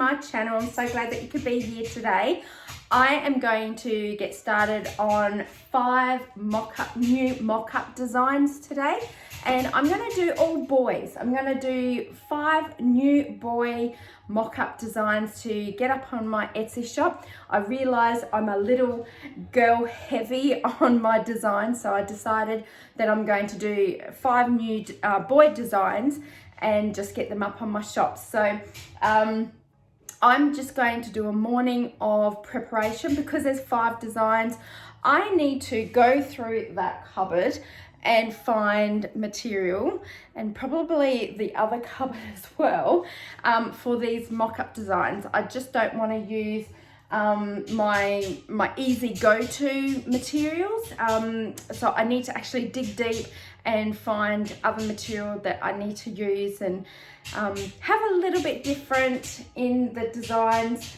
my channel. I'm so glad that you could be here today. I am going to get started on 5 new mock-up designs today, and I'm going to do all boys. I'm going to do 5 new boy mock-up designs to get up on my Etsy shop. I realize I'm a little girl heavy on my design, so I decided that I'm going to do 5 new boy designs and just get them up on my shop. So I'm just going to do a morning of preparation because there's 5 designs. I need to go through that cupboard and find material, and probably the other cupboard as well, for these mock-up designs. I just don't want to use my easy go-to materials, so I need to actually dig deep and find other material that I need to use and have a little bit different in the designs.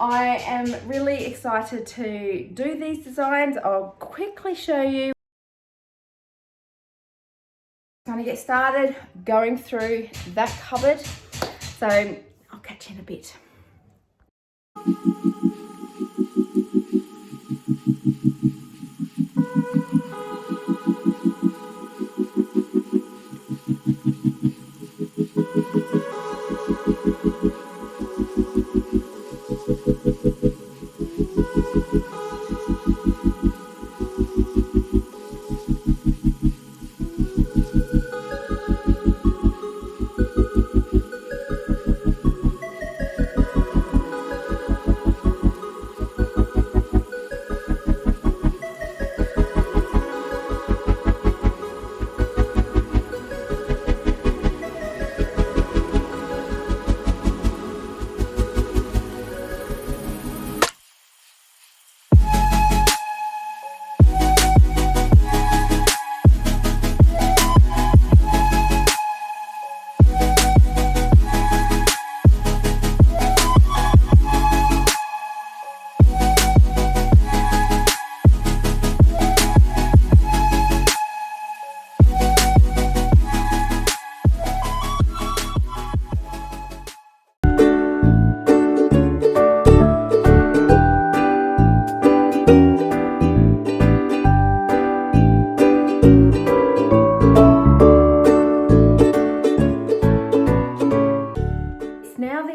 I am really excited to do these designs. I'll quickly show you. Going to get started going through that cupboard, so I'll catch you in a bit.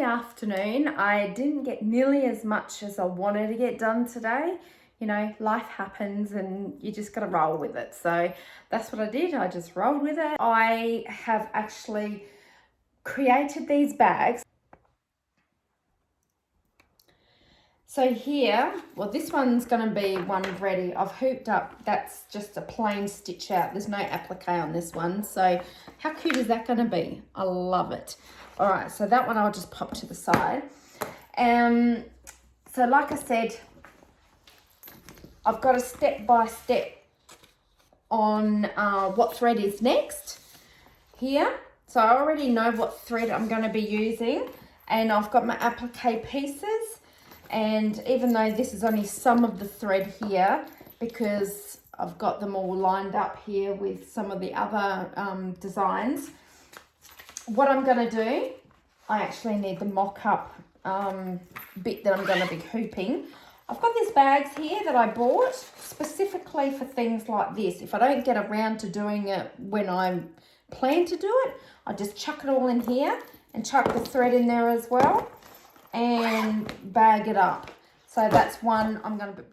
Afternoon. I didn't get nearly as much as I wanted to get done today. You know, life happens and you just got to roll with it. So that's what I did. I just rolled with it. I have actually created these bags. So here, well, this one's going to be one ready. I've hooped up. That's just a plain stitch out. There's no applique on this one. So how cute is that going to be? I love it. All right, so that one I'll just pop to the side. So like I said, I've got a step-by-step on what thread is next here. So I already know what thread I'm going to be using, and I've got my applique pieces. And even though this is only some of the thread here, because I've got them all lined up here with some of the other designs, what I'm going to do, I actually need the mock-up bit that I'm going to be hooping. I've got these bags here that I bought specifically for things like this. If I don't get around to doing it when I plan to do it, I just chuck it all in here and chuck the thread in there as well and bag it up. So that's one I'm going to be...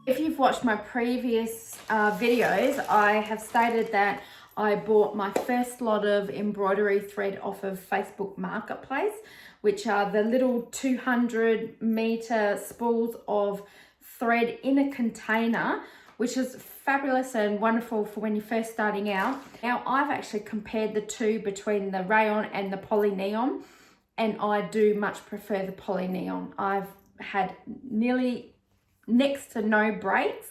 If you've watched my previous videos, I have stated that I bought my first lot of embroidery thread off of Facebook Marketplace, which are the little 200-meter spools of thread in a container, which is fabulous and wonderful for when you're first starting out. Now, I've actually compared the two between the rayon and the poly neon, and I do much prefer the poly neon. I've had nearly next to no breaks,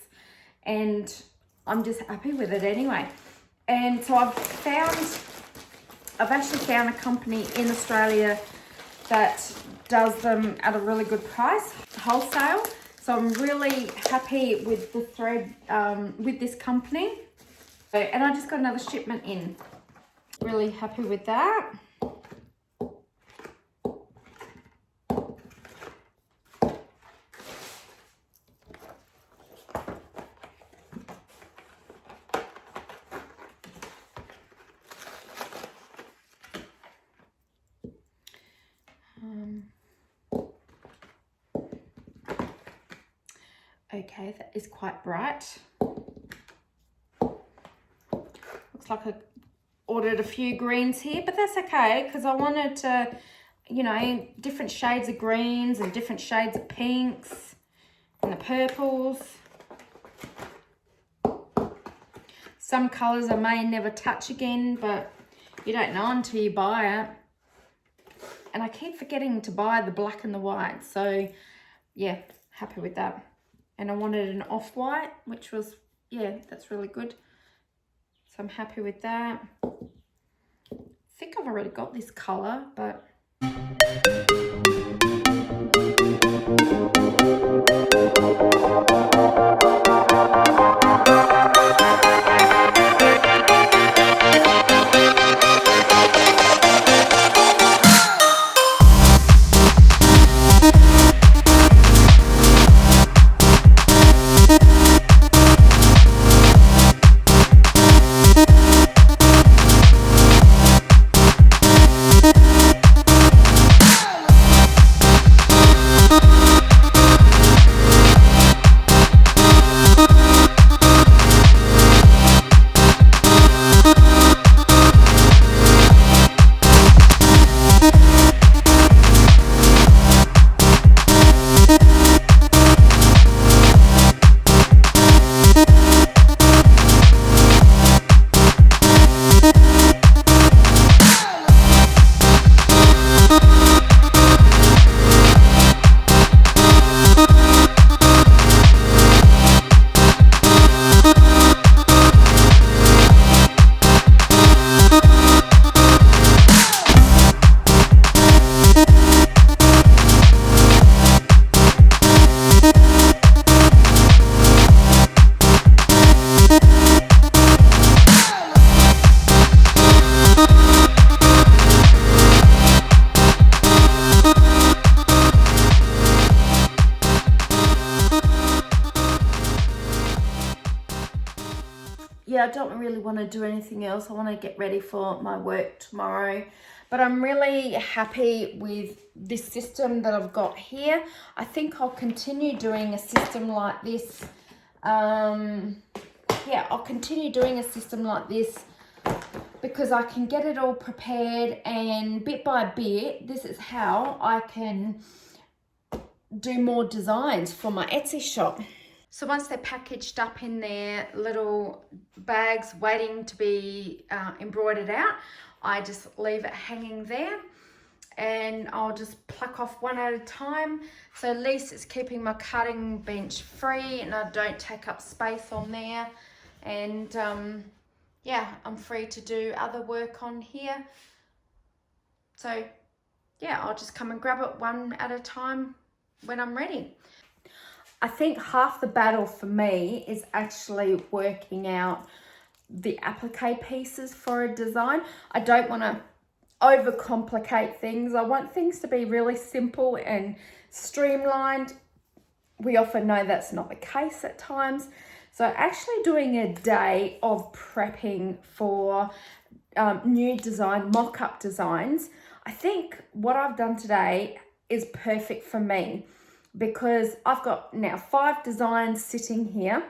and I'm just happy with it anyway. And so I've actually found a company in Australia that does them at a really good price, wholesale. So I'm really happy with the thread with this company. And I just got another shipment in. Really happy with that. Okay, that is quite bright. Looks like I ordered a few greens here, but that's okay because I wanted to, you know, different shades of greens and different shades of pinks and the purples. Some colours I may never touch again, but you don't know until you buy it. And I keep forgetting to buy the black and the white, so yeah, happy with that. And I wanted an off-white, which was, yeah, that's really good. So I'm happy with that. I think I've already got this colour, but... yeah, I don't really want to do anything else. I want to get ready for my work tomorrow. But I'm really happy with this system that I've got here. I think I'll continue doing a system like this. Yeah, I'll continue doing a system like this because I can get it all prepared, and bit by bit, this is how I can do more designs for my Etsy shop. So once they're packaged up in their little bags waiting to be embroidered out, I just leave it hanging there, and I'll just pluck off one at a time. So at least it's keeping my cutting bench free and I don't take up space on there. And yeah, I'm free to do other work on here. So yeah, I'll just come and grab it one at a time when I'm ready. I think half the battle for me is actually working out the applique pieces for a design. I don't want to overcomplicate things. I want things to be really simple and streamlined. We often know that's not the case at times. So actually doing a day of prepping for new design, mock-up designs, I think what I've done today is perfect for me, because I've got now 5 designs sitting here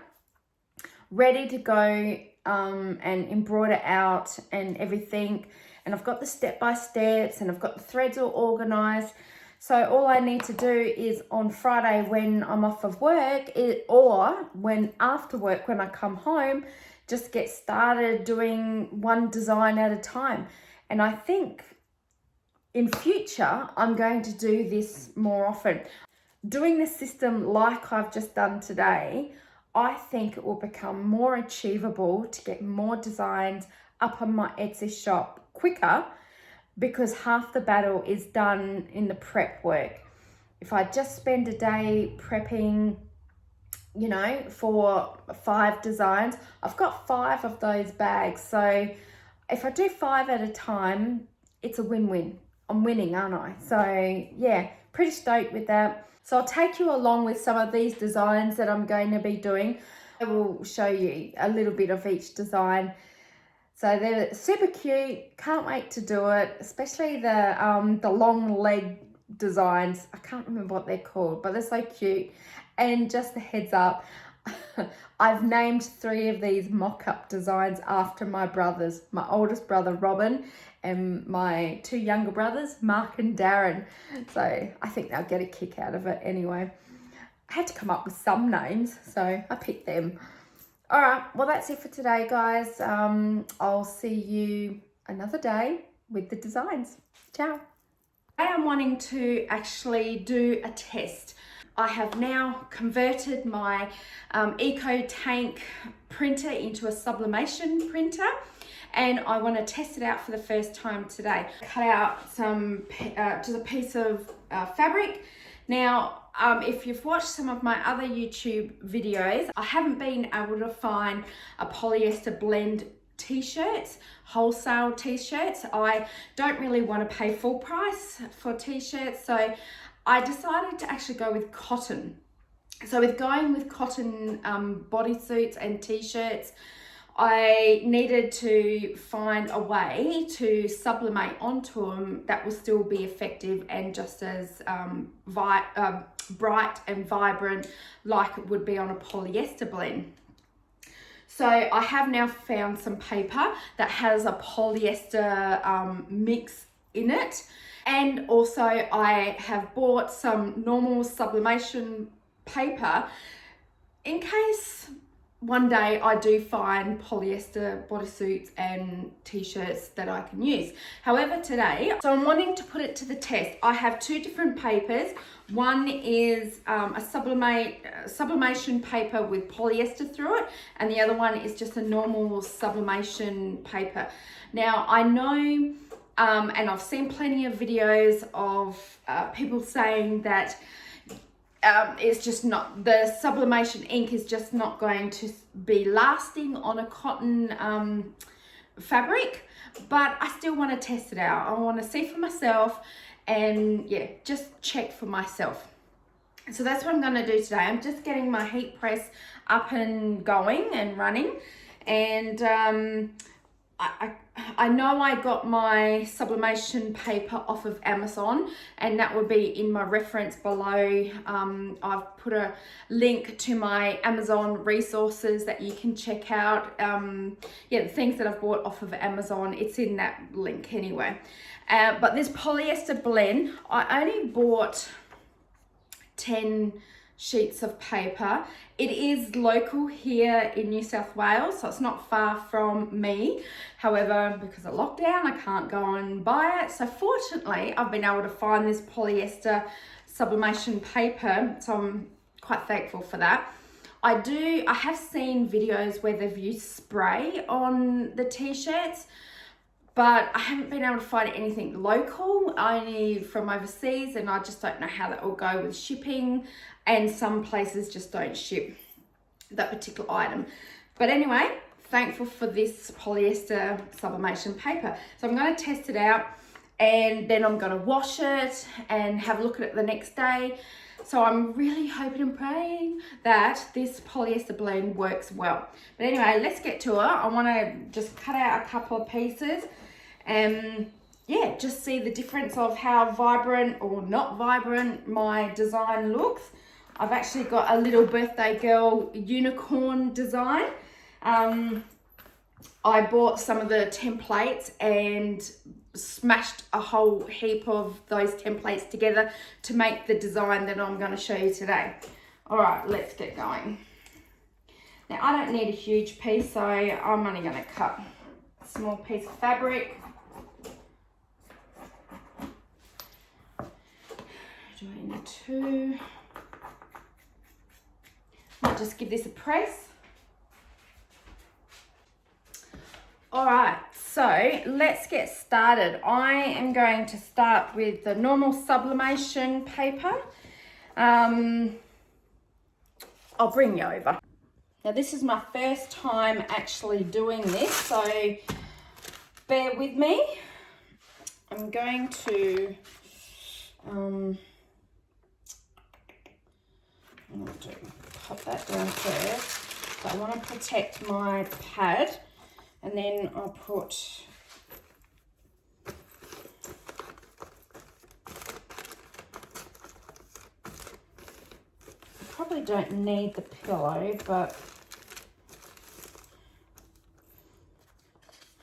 ready to go and embroider out and everything. And I've got the step-by-steps and I've got the threads all organized. So all I need to do is on Friday when I'm off of work, or when after work when I come home, just get started doing one design at a time. And I think in future, I'm going to do this more often. doing the system like I've just done today, I think it will become more achievable to get more designs up on my Etsy shop quicker, because half the battle is done in the prep work. If I just spend a day prepping, you know, for 5 designs, I've got 5 of those bags. So if I do 5 at a time, it's a win-win. I'm winning, aren't I? So yeah, pretty stoked with that. So I'll take you along with some of these designs that I'm going to be doing. I will show you a little bit of each design. So they're super cute. Can't wait to do it, especially the long leg designs. I can't remember what they're called, but they're so cute. And just a heads up, I've named 3 of these mock-up designs after my brothers. My oldest brother, Robin, and my 2 younger brothers, Mark and Darren. So I think they'll get a kick out of it anyway. I had to come up with some names, so I picked them. All right, well, that's it for today, guys. I'll see you another day with the designs. Ciao. Today I'm wanting to actually do a test. I have now converted my Eco Tank printer into a Sublimation printer, and I want to test it out for the first time today. Cut out just a piece of fabric. Now, if you've watched some of my other YouTube videos, I haven't been able to find a polyester blend t-shirts, wholesale t-shirts. I don't really want to pay full price for t-shirts, so I decided to actually go with cotton. So with going with cotton bodysuits and t-shirts, I needed to find a way to sublimate onto them that will still be effective and just as bright and vibrant like it would be on a polyester blend. So I have now found some paper that has a polyester mix in it. And also I have bought some normal sublimation paper in case one day I do find polyester bodysuits and t-shirts that I can use. However, today, so I'm wanting to put it to the test. I have 2 different papers. One is a sublimation paper with polyester through it, and the other one is just a normal sublimation paper. Now, I know and I've seen plenty of videos of people saying that it's just not, the sublimation ink is just not going to be lasting on a cotton fabric, but I still want to test it out. I want to see for myself and yeah, just check for myself. So that's what I'm going to do today. I'm just getting my heat press up and going and running, and I know I got my sublimation paper off of Amazon, and that would be in my reference below. I've put a link to my Amazon resources that you can check out. Yeah, the things that I've bought off of Amazon, it's in that link anyway. But this polyester blend, I only bought 10 sheets of paper. It is local here in New South Wales, so it's not far from me. However, because of lockdown, I can't go and buy it. So fortunately, I've been able to find this polyester sublimation paper, so I'm quite thankful for that. I have seen videos where they've used spray on the t-shirts, but I haven't been able to find anything local, only from overseas, and I just don't know how that will go with shipping, and some places just don't ship that particular item. But anyway, thankful for this polyester sublimation paper. So I'm going to test it out, and then I'm going to wash it and have a look at it the next day. So I'm really hoping and praying that this polyester blend works well. But anyway, let's get to it. I want to just cut out a couple of pieces and yeah, just see the difference of how vibrant or not vibrant my design looks. I've actually got a little birthday girl unicorn design. I bought some of the templates and smashed a whole heap of those templates together to make the design that I'm going to show you today. All right, let's get going. Now, I don't need a huge piece, so I'm only going to cut a small piece of fabric. Do it into 2. Might just give this a press. All right, so let's get started. I am going to start with the normal sublimation paper. I'll bring you over. Now this is my first time actually doing this, so bear with me. I'm going to pop that down first. So I want to protect my pad, and then I'll put probably don't need the pillow, but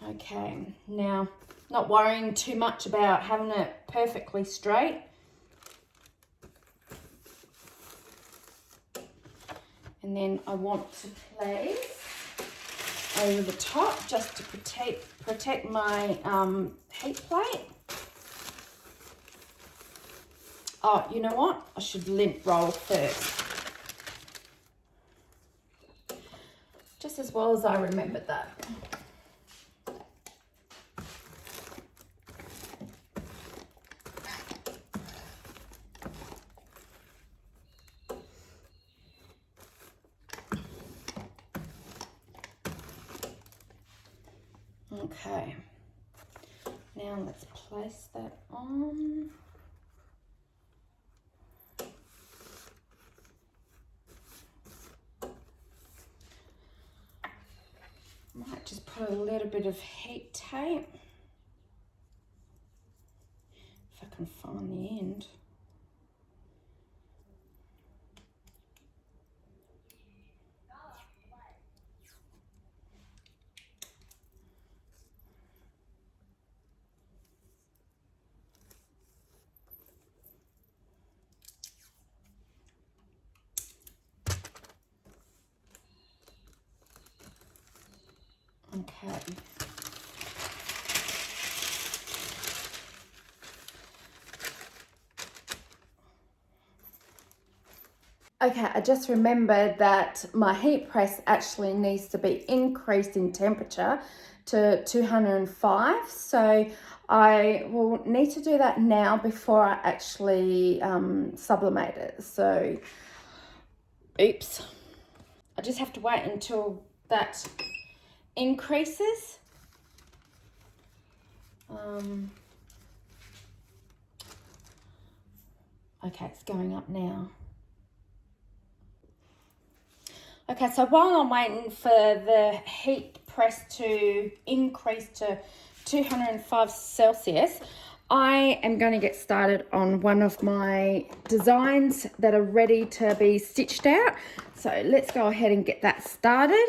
okay. Now, not worrying too much about having it perfectly straight. And then I want to place over the top just to protect my heat plate. Oh, you know what? I should lint roll first. Just as well as I remembered that. Okay, now let's place that on. Might just put a little bit of heat tape, if I can find the end. Okay. Okay, I just remembered that my heat press actually needs to be increased in temperature to 205. So I will need to do that now before I actually sublimate it. So, oops. I just have to wait until that increases. Okay, it's going up now. Okay, so while I'm waiting for the heat press to increase to 205 Celsius, I am going to get started on one of my designs that are ready to be stitched out. So let's go ahead and get that started.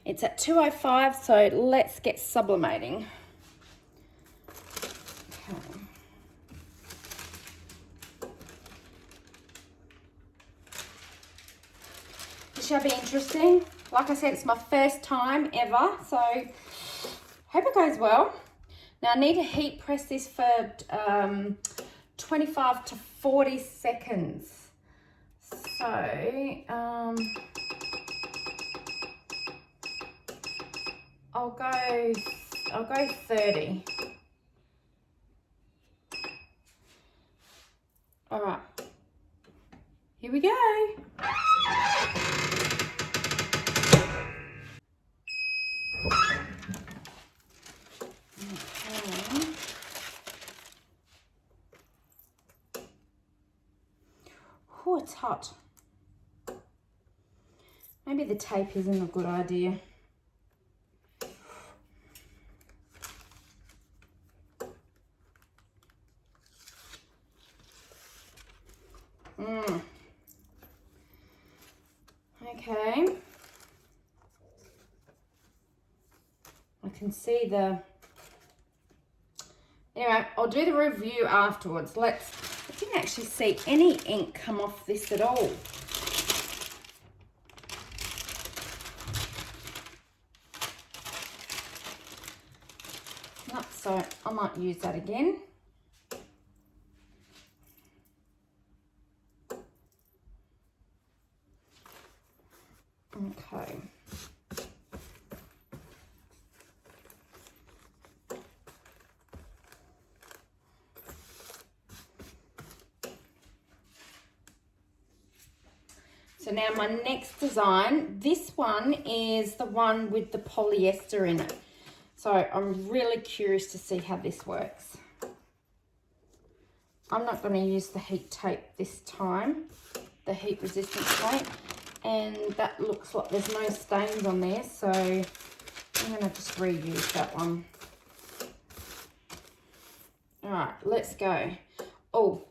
It's at 205, so let's get sublimating. Okay. This shall be interesting. Like I said, it's my first time ever, so hope it goes well. Now I need to heat press this for 25 to 40 seconds. So, I'll go 30. All right, here we go. Okay. Oh, it's hot. Maybe the tape isn't a good idea. Okay. I can see the... Anyway, I'll do the review afterwards. I didn't actually see any ink come off this at all. so I might use that again. Okay. So now my next design, this one is the one with the polyester in it. So I'm really curious to see how this works. I'm not going to use the heat tape this time, the heat resistant tape. And that looks like there's no stains on there, so I'm going to just reuse that one. All right, let's go. Oh,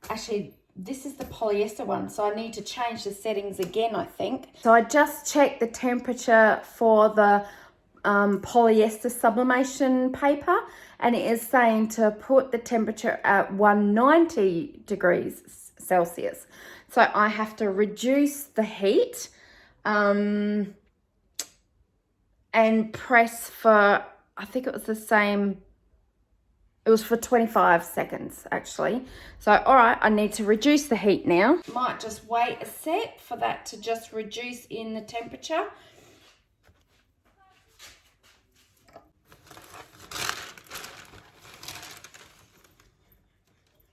actually, this is the polyester one, so I need to change the settings again, I think. So I just checked the temperature for the polyester sublimation paper, and it is saying to put the temperature at 190 degrees Celsius. So I have to reduce the heat and press for, I think it was the same, it was for 25 seconds actually. So, all right, I need to reduce the heat now. Might just wait a sec for that to just reduce in the temperature.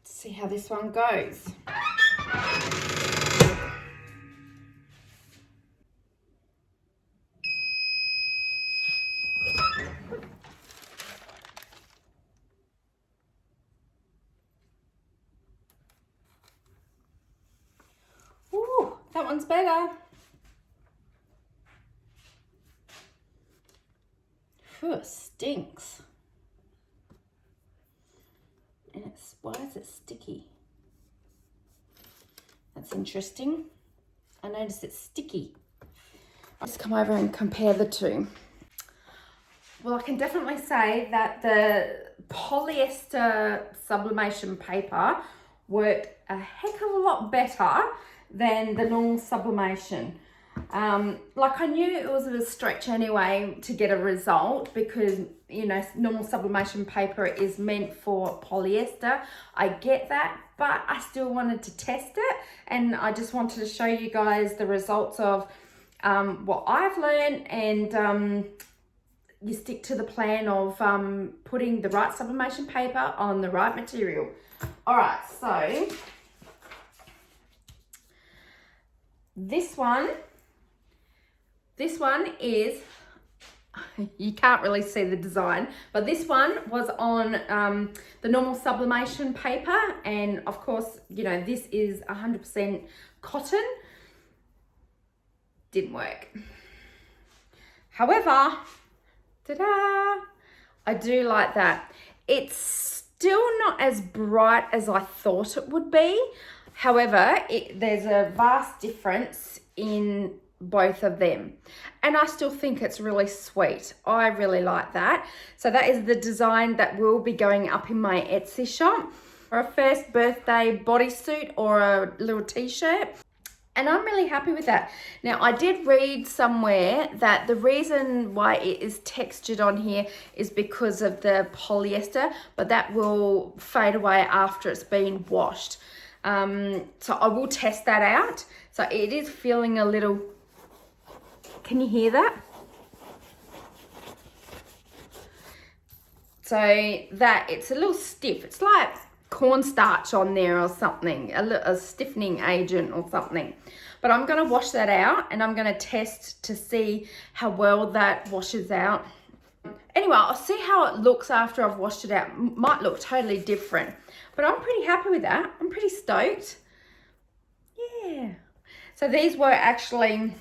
See how this one goes. Ooh, that one's better. Phew, it stinks. And it's, why is it sticky? That's interesting. I noticed it's sticky. I'll just come over and compare the two. Well, I can definitely say that the polyester sublimation paper worked a heck of a lot better than the normal sublimation. Like I knew it was a stretch anyway to get a result because, you know, normal sublimation paper is meant for polyester. I get that, but I still wanted to test it, and I just wanted to show you guys the results of what I've learned, and you stick to the plan of putting the right sublimation paper on the right material. All right, so this one is, you can't really see the design, but this one was on the normal sublimation paper, and of course, you know, this is 100% cotton. Didn't work. However, ta-da, I do like that. It's still not as bright as I thought it would be. However, there's a vast difference in both of them, and I still think it's really sweet. I really like that. So that is the design that will be going up in my Etsy shop for a first birthday bodysuit or a little t-shirt, and I'm really happy with that. Now, I did read somewhere that the reason why it is textured on here is because of the polyester, but that will fade away after it's been washed. So I will test that out. So it is feeling a little, can you hear that? So that it's a little stiff. It's like cornstarch on there or something, a stiffening agent or something. But I'm going to wash that out, and I'm going to test to see how well that washes out. Anyway, I'll see how it looks after I've washed it out. Might look totally different, but I'm pretty happy with that. I'm pretty stoked. Yeah. So these were actually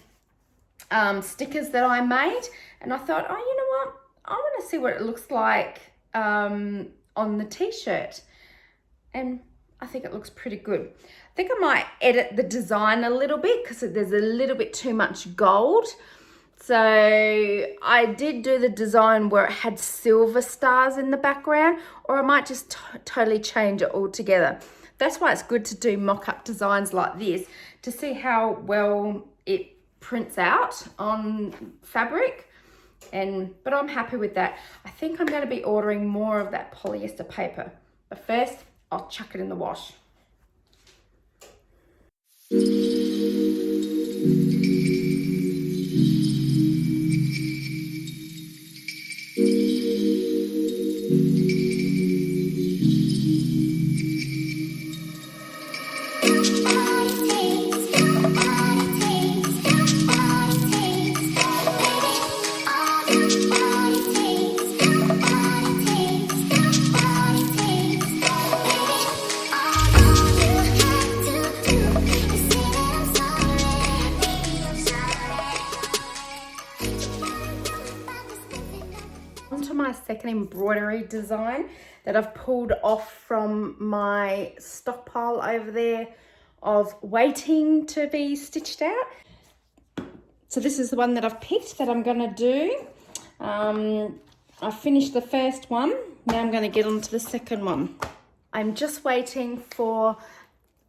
stickers that I made, and I thought, oh, you know what? I want to see what it looks like on the t-shirt, and I think it looks pretty good. I think I might edit the design a little bit because there's a little bit too much gold. So I did do the design where it had silver stars in the background, or I might just totally change it altogether. That's why it's good to do mock-up designs like this to see how well it prints out on fabric. But I'm happy with that. I think I'm going to be ordering more of that polyester paper. But first, I'll chuck it in the wash. Onto my second embroidery design that I've pulled off from my stockpile over there of waiting to be stitched out. So this is the one that I've picked that I'm going to do. I finished the first one. Now I'm going to get on to the second one. I'm just waiting for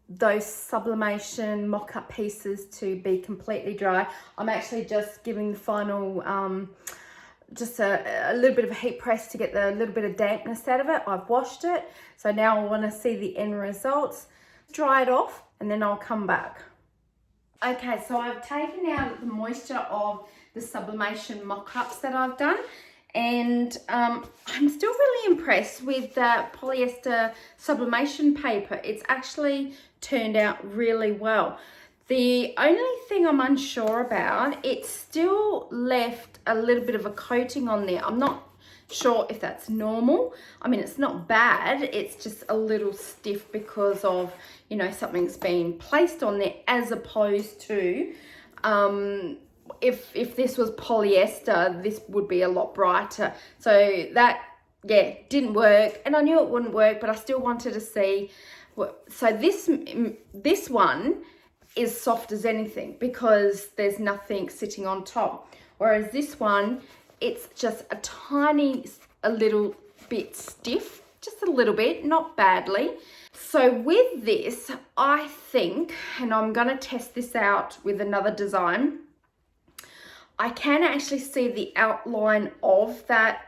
those sublimation mock-up pieces to be completely dry. I'm actually just giving the final just a little bit of a heat press to get the little bit of dampness out of it. I've washed it, so now I want to see the end results. Dry it off and then I'll come back. Okay, so I've taken out the moisture of the sublimation mock-ups that I've done, and I'm still really impressed with the polyester sublimation paper. It's actually turned out really well. The only thing I'm unsure about, it's still left a little bit of a coating on there. I'm not sure if that's normal. I mean, it's not bad, it's just a little stiff because of, you know, something's been placed on there, as opposed to if this was polyester, this would be a lot brighter. So that, yeah, didn't work, and I knew it wouldn't work, but I still wanted to see. So this one is soft as anything because there's nothing sitting on top, whereas this one, it's just a little bit stiff, just a little bit, not badly. So with this, I think, and I'm going to test this out with another design, I can actually see the outline of that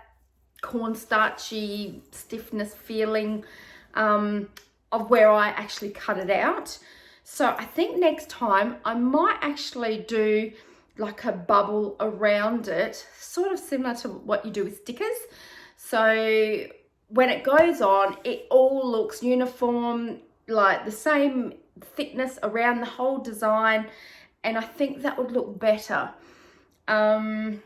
cornstarchy stiffness feeling of where I actually cut it out. So I think next time I might actually do like a bubble around it, sort of similar to what you do with stickers. So when it goes on, it all looks uniform, like the same thickness around the whole design, and I think that would look better. I'm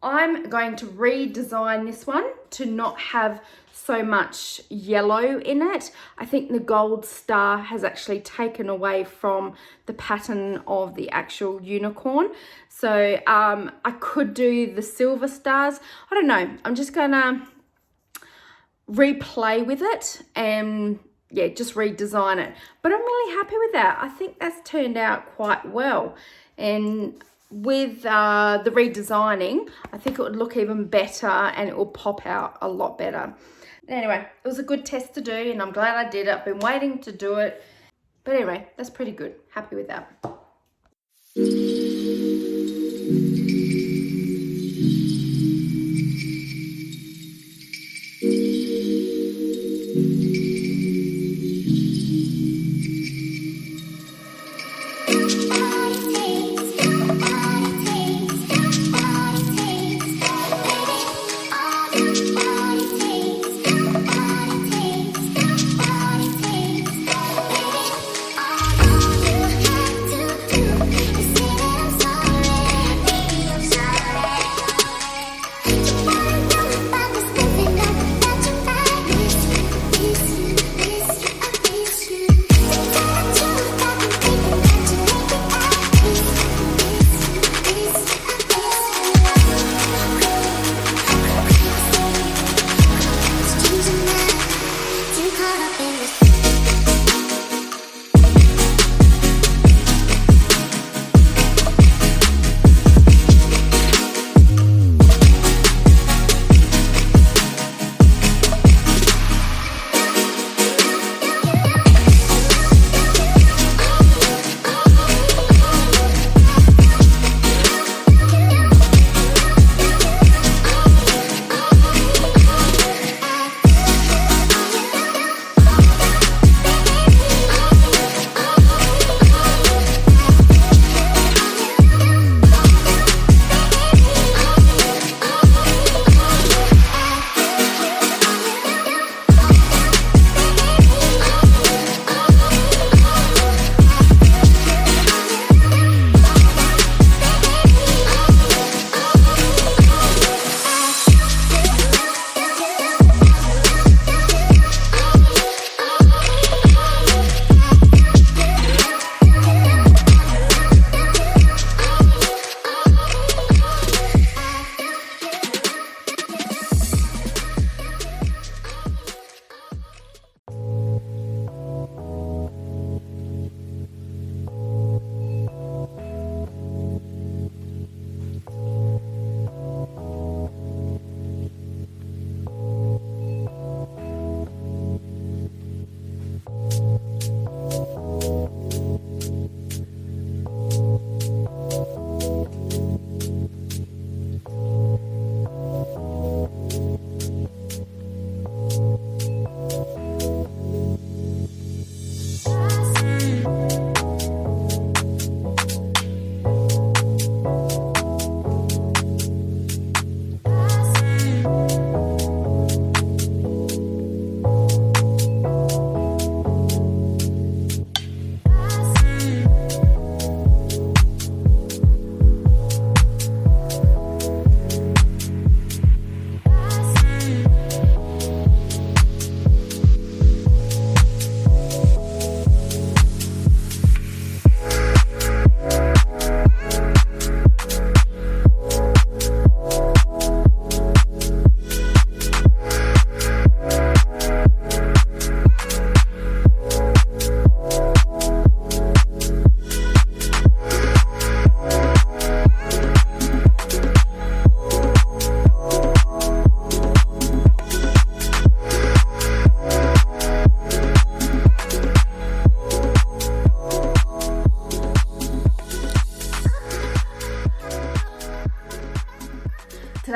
going to redesign this one to not have so much yellow in it. I think the gold star has actually taken away from the pattern of the actual unicorn. So I could do the silver stars. I don't know. I'm just gonna replay with it and yeah, just redesign it. But I'm really happy with that. I think that's turned out quite well. And with the redesigning, I think it would look even better and it will pop out a lot better. Anyway, it was a good test to do and I'm glad I did it. I've been waiting to do it. But anyway, that's pretty good. Happy with that.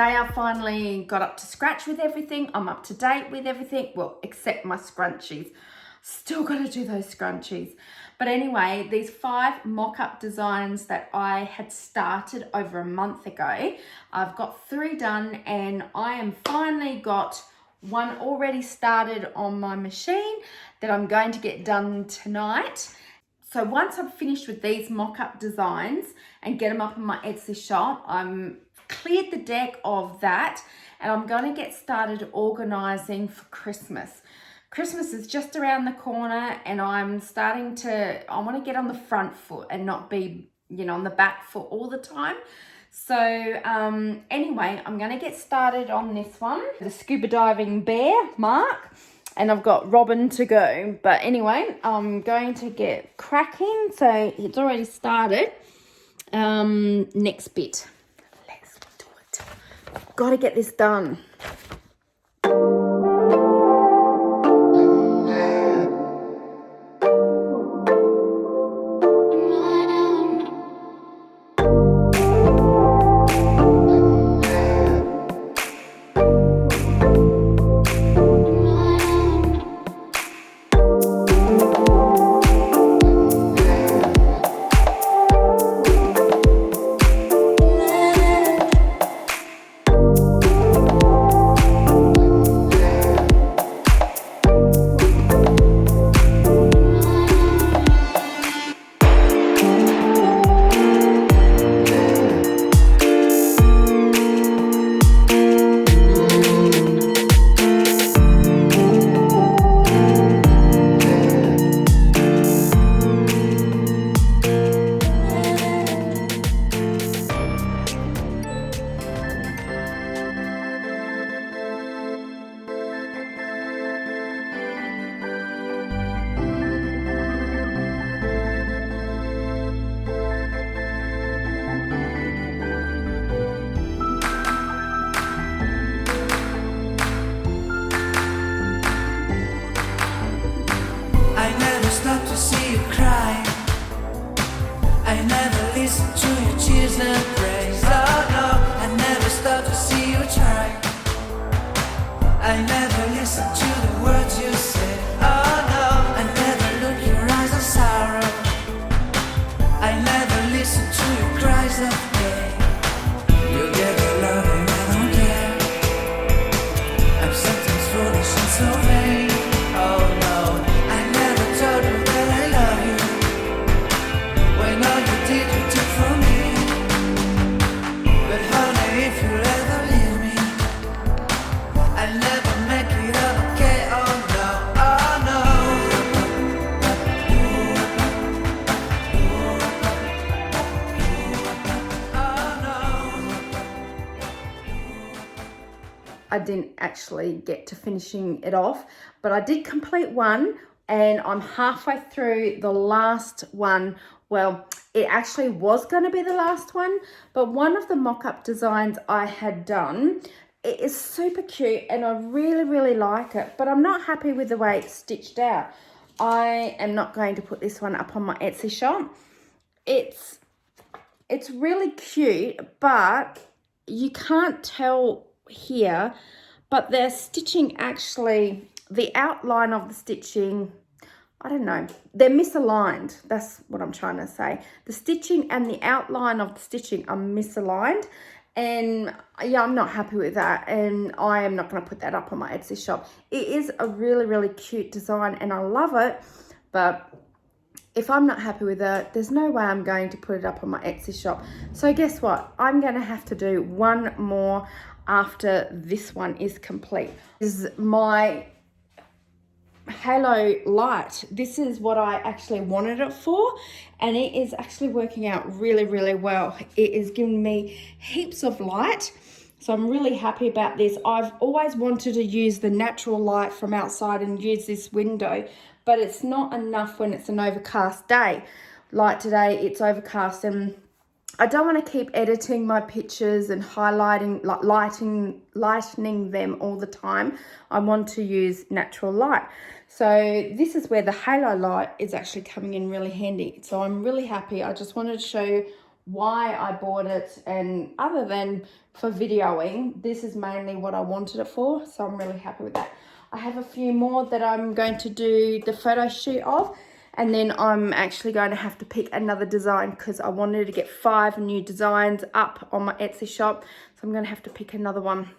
today I finally got up to scratch with everything. I'm up to date with everything, well, except my scrunchies. Still got to do those scrunchies. But anyway, these 5 mock-up designs that I had started over a month ago, I've got 3 done, and I am finally got one already started on my machine that I'm going to get done tonight. So once I'm finished with these mock-up designs and get them up on my Etsy shop, I'm cleared the deck of that, and I'm going to get started organizing for Christmas. Christmas is just around the corner, and I want to get on the front foot and not be, on the back foot all the time. So anyway, I'm going to get started on this one, the scuba diving bear mark, and I've got Robin to go. But anyway, I'm going to get cracking. So it's already started. Next bit. Let's do it. Got to get this done. I didn't actually get to finishing it off, but I did complete one, and I'm halfway through the last one. Well, it actually was going to be the last one, but one of the mock-up designs I had done, it is super cute and I really, really like it, but I'm not happy with the way it's stitched out. I am not going to put this one up on my Etsy shop. It's really cute, but you can't tell here, but the stitching actually, the outline of the stitching, I don't know, they're misaligned. That's what I'm trying to say. The stitching and the outline of the stitching are misaligned, and yeah, I'm not happy with that, and I am not going to put that up on my Etsy shop. It is a really, really cute design and I love it, but if I'm not happy with it, there's no way I'm going to put it up on my Etsy shop. So guess what? I'm going to have to do one more after this one is complete. This is my halo light. This is what I actually wanted it for, and it is actually working out really, really well. It is giving me heaps of light, so I'm really happy about this. I've always wanted to use the natural light from outside and use this window, but it's not enough when it's an overcast day. Like today, it's overcast, and I don't want to keep editing my pictures and highlighting, like lightening them all the time. I want to use natural light. So this is where the halo light is actually coming in really handy. So I'm really happy. I just wanted to show you why I bought it, and other than for videoing, this is mainly what I wanted it for, so I'm really happy with that. I have a few more that I'm going to do the photo shoot of, and then I'm actually going to have to pick another design because I wanted to get 5 new designs up on my Etsy shop, so I'm going to have to pick another one.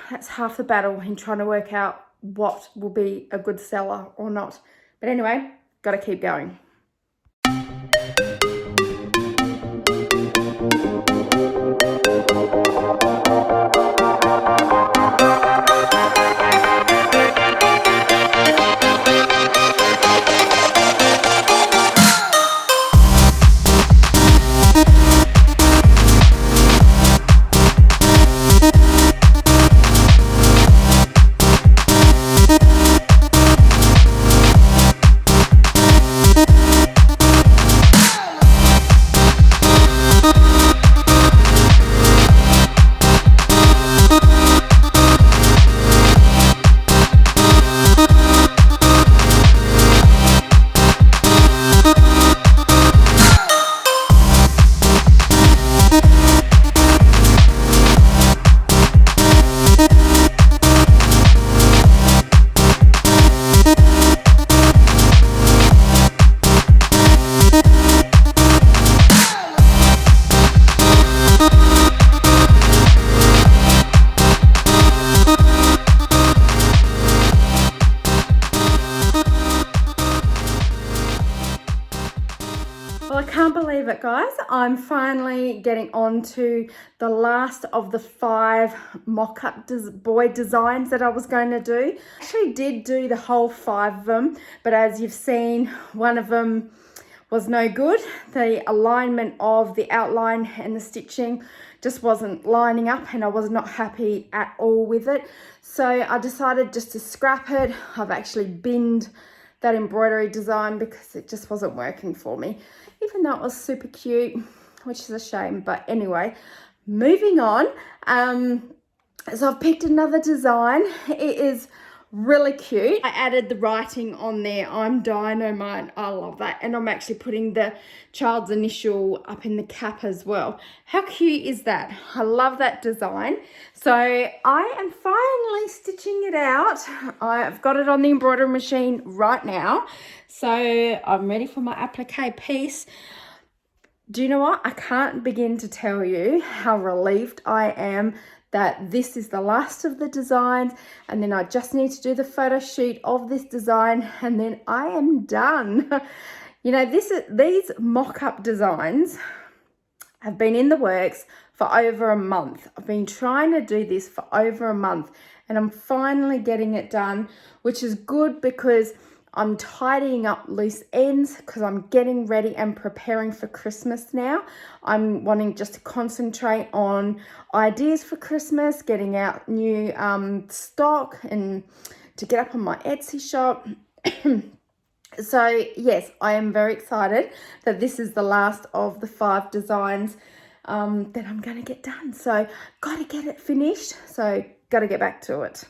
That's half the battle in trying to work out what will be a good seller or not. But anyway, got to keep going. Well, I can't believe it, guys. I'm finally getting on to the last of the 5 mock-up boy designs that I was going to do. I actually did do the whole 5 of them, but as you've seen, one of them was no good. The alignment of the outline and the stitching just wasn't lining up, and I was not happy at all with it. So I decided just to scrap it. I've actually binned that embroidery design because it just wasn't working for me, even though it was super cute, which is a shame. But anyway, moving on. So I've picked another design. It is really cute. I added the writing on there, I'm Dynamite. I love that. And I'm actually putting the child's initial up in the cap as well. How cute is that? I love that design. So I am finally stitching it out. I've got it on the embroidery machine right now. So I'm ready for my applique piece. Do you know what? I can't begin to tell you how relieved I am that this is the last of the designs, and then I just need to do the photo shoot of this design, and then I am done. You know, these mock-up designs have been in the works for over a month. I've been trying to do this for over a month, and I'm finally getting it done, which is good because I'm tidying up loose ends because I'm getting ready and preparing for Christmas now. I'm wanting just to concentrate on ideas for Christmas, getting out new stock and to get up on my Etsy shop. So yes, I am very excited that this is the last of the 5 designs that I'm going to get done. So got to get it finished. So got to get back to it.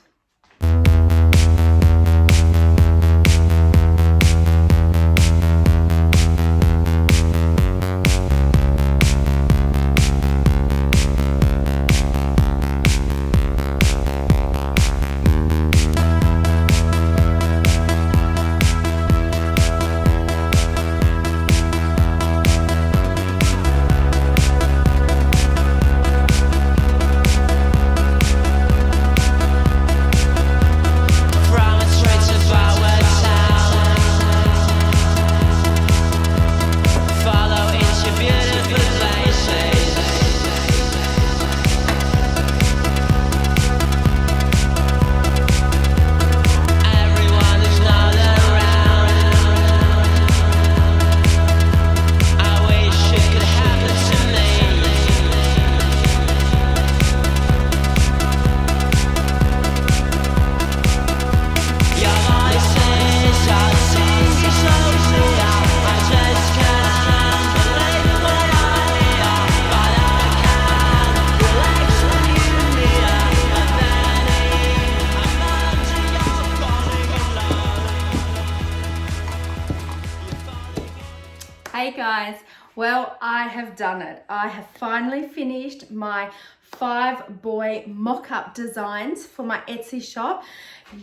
Hey guys, Well, I have done it. I have finally finished my 5 boy mock-up designs for my Etsy shop.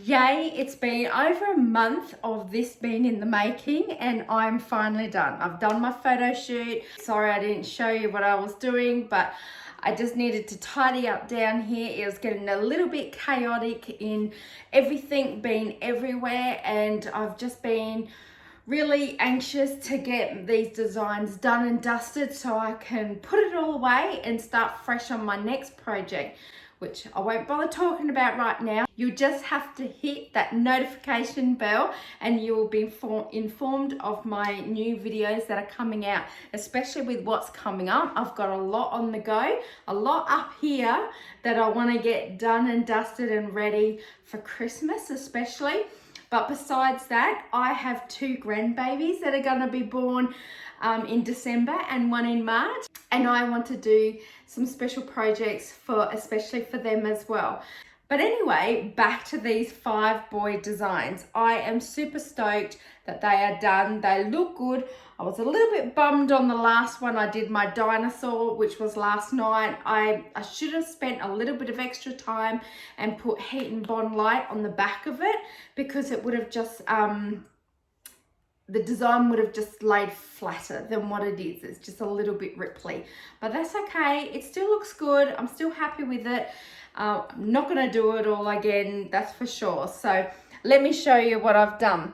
Yay, it's been over a month of this being in the making and I'm finally done. I've done my photo shoot. Sorry I didn't show you what I was doing, but I just needed to tidy up down here. It was getting a little bit chaotic in everything being everywhere, and I've just been really anxious to get these designs done and dusted so I can put it all away and start fresh on my next project, which I won't bother talking about right now. You just have to hit that notification bell and you will be informed of my new videos that are coming out, especially with what's coming up. I've got a lot on the go, a lot up here that I want to get done and dusted and ready for Christmas especially. But besides that, I have 2 grandbabies that are going to be born in December and 1 in March. And I want to do some special projects especially for them as well. But anyway, back to these 5 boy designs. I am super stoked that they are done. They look good. I was a little bit bummed on the last one. I did my dinosaur, which was last night. I should have spent a little bit of extra time and put heat and bond light on the back of it, because it would have just, the design would have just laid flatter than what it is. It's just a little bit ripply, but that's okay. It still looks good. I'm still happy with it. I'm not going to do it all again, that's for sure. So let me show you what I've done.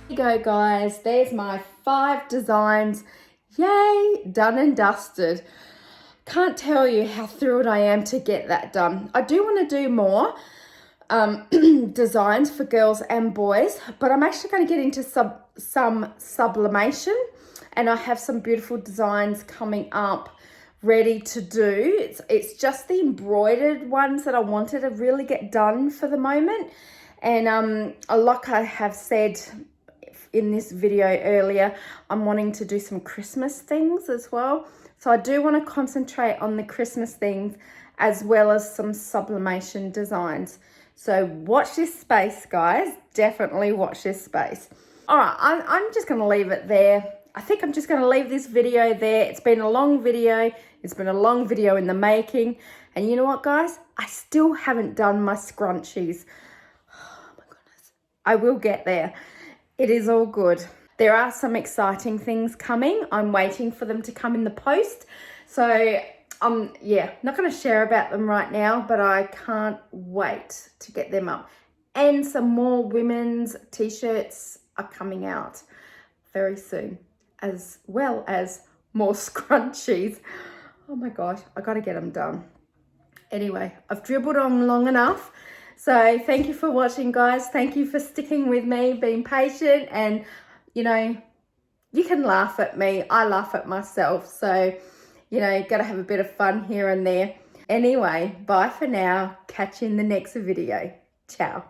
Here you go, guys. There's my 5 designs. Yay, done and dusted. Can't tell you how thrilled I am to get that done. I do want to do more designs for girls and boys, but I'm actually going to get into some sublimation, and I have some beautiful designs coming up ready to do. It's just the embroidered ones that I wanted to really get done for the moment. And like I have said in this video earlier, I'm wanting to do some Christmas things as well. So I do want to concentrate on the Christmas things as well as some sublimation designs. So watch this space, guys. Definitely watch this space. All right, I'm just going to leave it there. I think I'm just going to leave this video there. It's been a long video. It's been a long video in the making. And you know what, guys? I still haven't done my scrunchies. Oh my goodness. I will get there. It is all good. There are some exciting things coming. I'm waiting for them to come in the post. So yeah, not going to share about them right now, but I can't wait to get them up. And some more women's t-shirts are coming out very soon, as well as more scrunchies. Oh my gosh, I got to get them done. Anyway, I've dribbled on long enough. So thank you for watching, guys. Thank you for sticking with me, being patient, and you know, you can laugh at me. I laugh at myself. So, you know, got to have a bit of fun here and there. Anyway, bye for now. Catch you in the next video. Ciao.